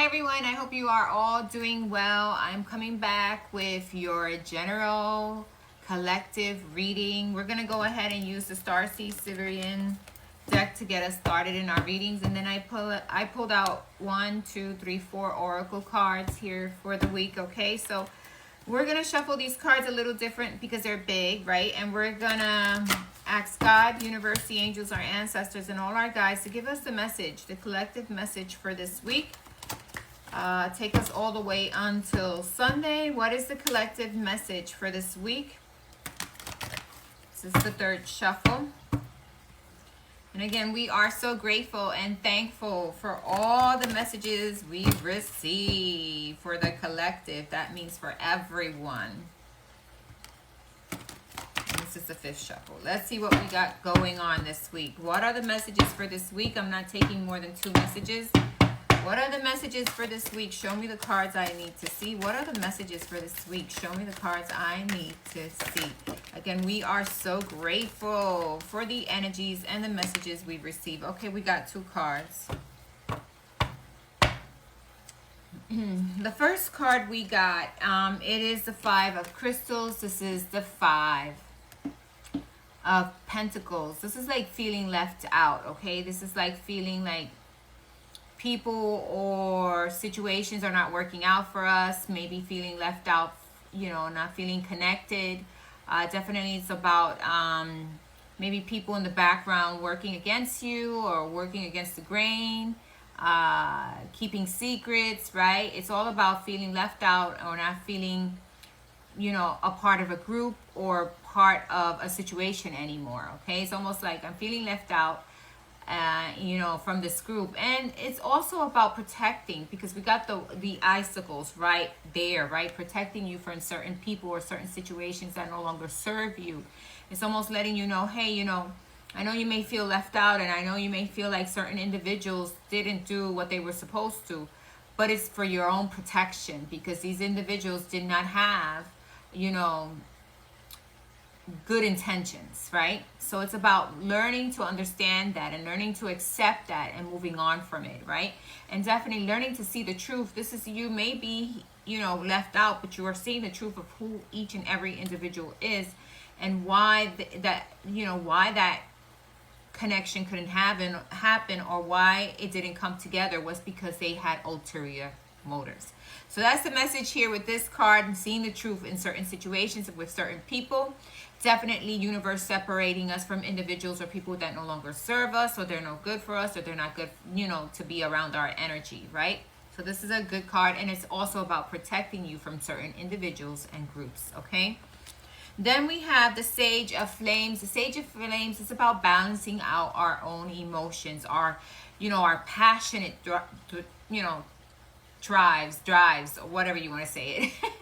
Hi everyone, I hope you are all doing well. I'm coming back with your general collective reading. We're going to go ahead and use the Starseed Siberian deck to get us started in our readings. And then I pulled out 4 oracle cards here for the week, okay? So we're going to shuffle these cards a little different because they're big, right? And we're going to ask God, universe, the angels, our ancestors, and all our guides to give us the message, the collective message for this week. Take us all the way until Sunday. What is the collective message for this week? This is the third shuffle. And again, we are so grateful and thankful for all the messages we've received for the collective. That means for everyone. This is the fifth shuffle. Let's see what we got going on this week. What are the messages for this week? I'm not taking more than 2 messages. What are the messages for this week? Show me the cards I need to see. What are the messages for this week? Show me the cards I need to see. Again, we are so grateful for the energies and the messages we receive. Okay, we got 2 cards. The first card we got, it is the 5 of crystals. This is the 5 of pentacles. This is like feeling left out, okay? This is like feeling like people or situations are not working out for us, maybe feeling left out, you know, not feeling connected. Definitely it's about maybe people in the background working against you or working against the grain, keeping secrets, right? It's all about feeling left out or not feeling, you know, a part of a group or part of a situation anymore, okay? It's almost like I'm feeling left out, you know, from this group. And it's also about protecting, because we got the icicles right there, right? Protecting you from certain people or certain situations that no longer serve you. It's almost letting you know, hey, you know, I know you may feel left out, and I know you may feel like certain individuals didn't do what they were supposed to, but it's for your own protection, because these individuals did not have, you know, good intentions, right? So it's about learning to understand that and learning to accept that and moving on from it, right? And definitely learning to see the truth. This is, you may be, you know, left out, but you are seeing the truth of who each and every individual is, and why that, you know, why that connection couldn't happen or why it didn't come together was because they had ulterior motives. So that's the message here with this card, and seeing the truth in certain situations with certain people. Definitely universe separating us from individuals or people that no longer serve us, or they're no good for us, or they're not good, you know, to be around our energy, right? So this is a good card, and it's also about protecting you from certain individuals and groups, okay? Then we have the Sage of Flames. The Sage of Flames is about balancing out our own emotions, our, you know, our passionate, you know, drives, or whatever you want to say it,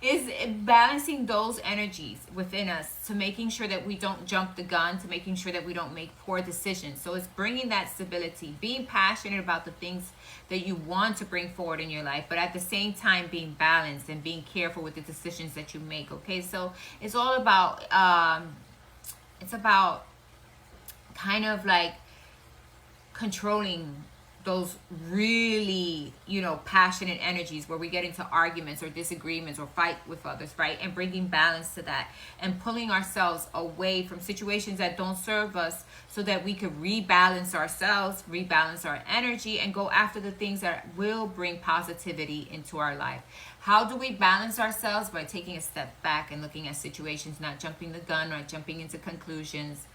is balancing those energies within us, to making sure that we don't jump the gun, to making sure that we don't make poor decisions. So it's bringing that stability, being passionate about the things that you want to bring forward in your life, but at the same time being balanced and being careful with the decisions that you make, okay? So it's all about, it's about kind of like controlling those really, you know, passionate energies where we get into arguments or disagreements or fight with others, right? And bringing balance to that and pulling ourselves away from situations that don't serve us, so that we could rebalance ourselves, rebalance our energy, and go after the things that will bring positivity into our life. How do we balance ourselves? By taking a step back and looking at situations, not jumping the gun, not jumping into conclusions,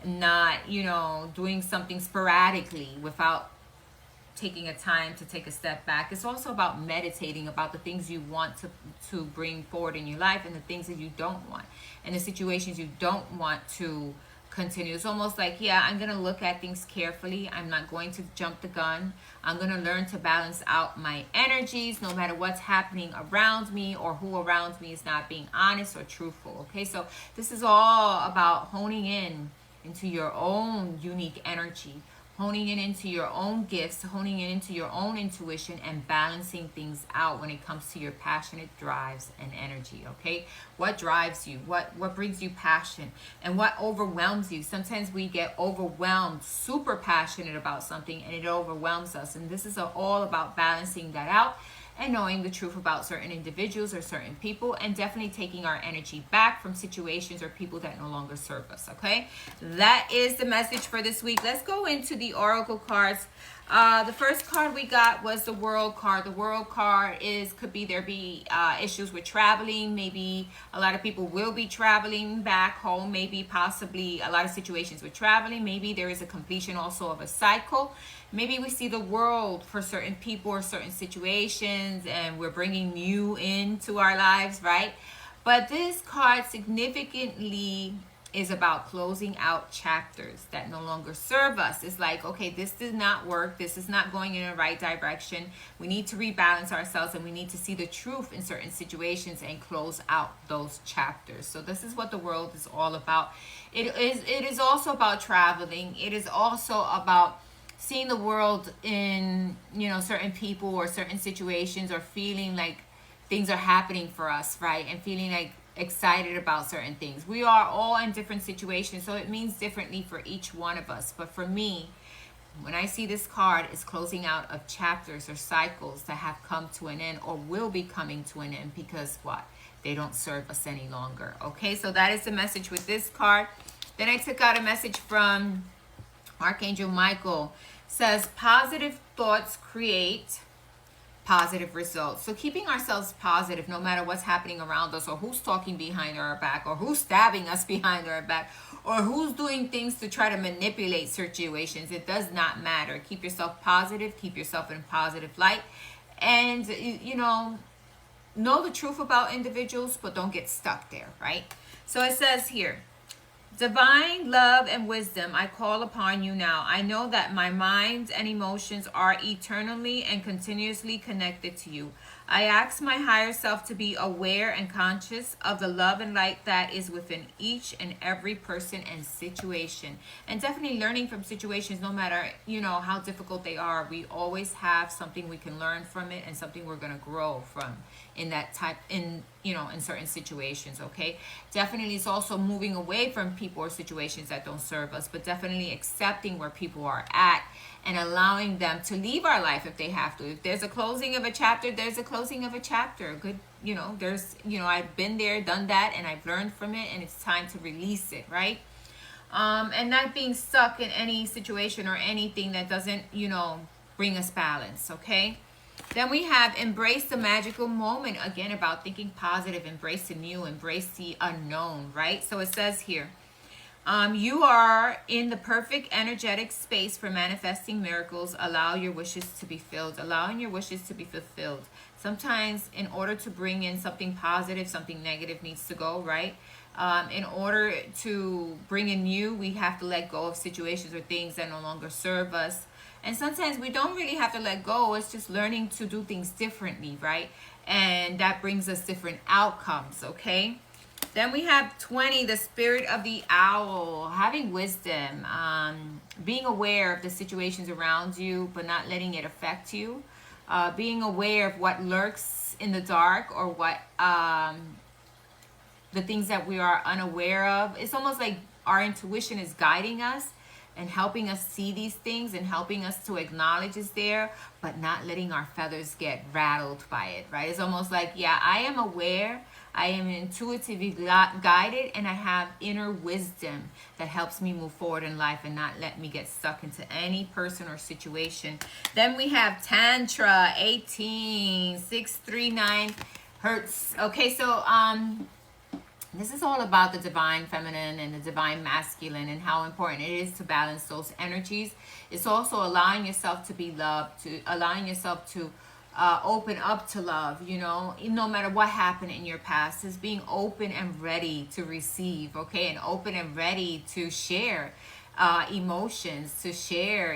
not, you know, doing something sporadically without taking a time to take a step back. It's also about meditating about the things you want to bring forward in your life, and the things that you don't want, and the situations you don't want to continue. It's almost like, yeah, I'm going to look at things carefully. I'm not going to jump the gun. I'm going to learn to balance out my energies no matter what's happening around me or who around me is not being honest or truthful. Okay, so this is all about honing in into your own unique energy, honing it into your own gifts, honing it into your own intuition, and balancing things out when it comes to your passionate drives and energy. Okay, what drives you, what brings you passion, and what overwhelms you. Sometimes we get overwhelmed, super passionate about something, and it overwhelms us, and this is all about balancing that out and knowing the truth about certain individuals or certain people, and definitely taking our energy back from situations or people that no longer serve us. Okay, that is the message for this week. Let's go into the oracle cards. The first card we got was the World card. The World card could be issues with traveling. Maybe a lot of people will be traveling back home. Maybe possibly a lot of situations with traveling. Maybe there is a completion also of a cycle. Maybe we see the world for certain people or certain situations, and we're bringing you into our lives, right? But this card significantly is about closing out chapters that no longer serve us. It's like, okay, this did not work. This is not going in the right direction. We need to rebalance ourselves, and we need to see the truth in certain situations and close out those chapters. So this is what the world is all about. It is also about traveling. It is also about seeing the world in, certain people or certain situations, or feeling like things are happening for us, right? And feeling like excited about certain things. We are all in different situations, so it means differently for each one of us. But for me, when I see this card, it's closing out of chapters or cycles that have come to an end or will be coming to an end because what? They don't serve us any longer. Okay, so that is the message with this card. Then I took out a message from Archangel Michael. Says positive thoughts create positive results. So keeping ourselves positive no matter what's happening around us, or who's talking behind our back, or who's stabbing us behind our back, or who's doing things to try to manipulate situations, it does not matter. Keep yourself positive, keep yourself in positive light, and know the truth about individuals, but don't get stuck there, right? So it says here, divine love and wisdom, I call upon you now. I know that my mind and emotions are eternally and continuously connected to you. I ask my higher self to be aware and conscious of the love and light that is within each and every person and situation. And definitely learning from situations, no matter, how difficult they are, we always have something we can learn from it and something we're going to grow from in certain situations. Okay, definitely it's also moving away from people or situations that don't serve us, but definitely accepting where people are at and allowing them to leave our life if they have to. If there's a closing of a chapter, there's a closing of a chapter. Good, I've been there, done that, and I've learned from it, and it's time to release it, right? And not being stuck in any situation or anything that doesn't, bring us balance. Okay. Then we have embrace the magical moment. Again, about thinking positive, embrace the new, embrace the unknown, right? So it says here, you are in the perfect energetic space for manifesting miracles. Allow your wishes to be filled. Allowing your wishes to be fulfilled. Sometimes in order to bring in something positive, something negative needs to go, right? In order to bring in new, we have to let go of situations or things that no longer serve us. And sometimes we don't really have to let go. It's just learning to do things differently, right? And that brings us different outcomes, okay? Then we have 20, the spirit of the owl, having wisdom, being aware of the situations around you, but not letting it affect you. Being aware of what lurks in the dark, or what the things that we are unaware of. It's almost like our intuition is guiding us and helping us see these things and helping us to acknowledge it's there, but not letting our feathers get rattled by it, right? It's almost like, yeah, I am aware, I am intuitively guided, and I have inner wisdom that helps me move forward in life and not let me get stuck into any person or situation. Then we have Tantra 18639 Hertz. Okay, so this is all about the divine feminine and the divine masculine, and how important it is to balance those energies. It's also allowing yourself to be loved, allowing yourself to open up to love, no matter what happened in your past. Is being open and ready to receive, okay, and open and ready to share emotions, to share,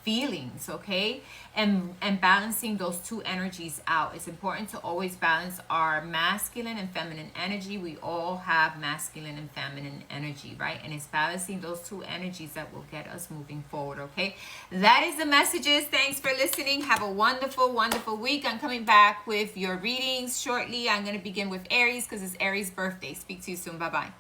feelings, okay? And balancing those two energies out. It's important to always balance our masculine and feminine energy. We all have masculine and feminine energy, right? And it's balancing those two energies that will get us moving forward, okay? That is the messages. Thanks for listening. Have a wonderful, wonderful week. I'm coming back with your readings shortly. I'm going to begin with Aries because it's Aries' birthday. Speak to you soon. Bye-bye.